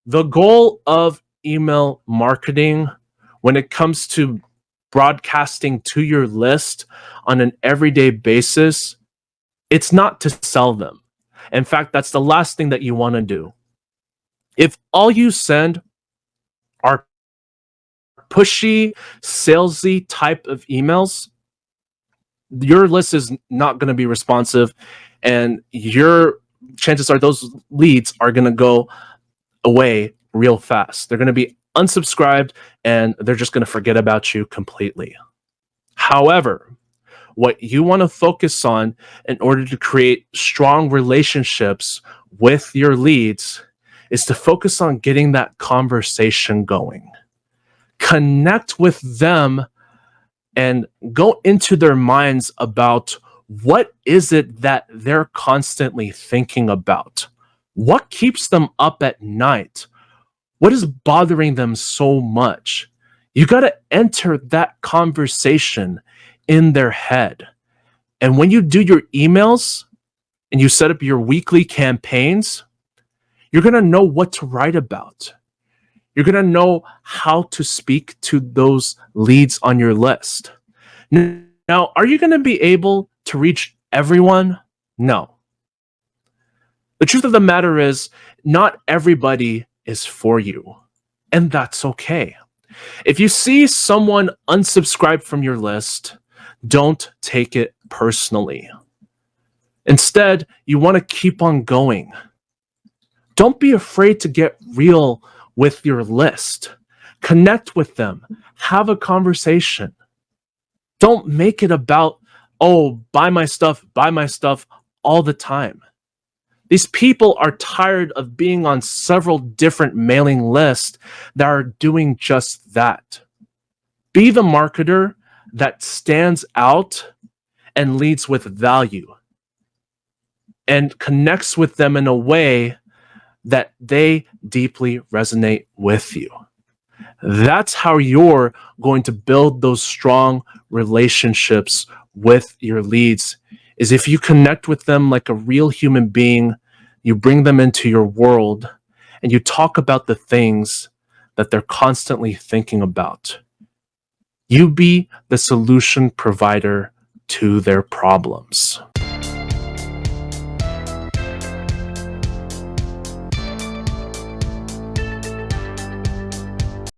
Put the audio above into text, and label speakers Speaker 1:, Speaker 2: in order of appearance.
Speaker 1: The goal of email marketing when it comes to broadcasting to your list on an everyday basis, it's not to sell them. In fact, that's the last thing that you want to do. If all you send are pushy, salesy type of emails, your list is not going to be responsive, and your chances are those leads are going to go away real fast. They're going to be unsubscribed and they're just going to forget about you completely. However, what you want to focus on in order to create strong relationships with your leads is to focus on getting that conversation going. Connect with them and go into their minds about what is it that they're constantly thinking about. What keeps them up at night? What is bothering them so much? You got to enter that conversation in their head. And when you do your emails and you set up your weekly campaigns, you're going to know what to write about. You're going to know how to speak to those leads on your list. Now, are you going to be able to reach everyone? No. The truth of the matter is, not everybody is for you, and that's okay. If you see someone unsubscribe from your list, don't take it personally. Instead, you want to keep on going. Don't be afraid to get real with your list. Connect with them. Have a conversation. Don't make it about, oh, buy my stuff all the time. These people are tired of being on several different mailing lists that are doing just that. Be the marketer that stands out and leads with value and connects with them in a way that they deeply resonate with you. That's how you're going to build those strong relationships with your leads, is if you connect with them like a real human being, you bring them into your world, and you talk about the things that they're constantly thinking about. You be the solution provider to their problems.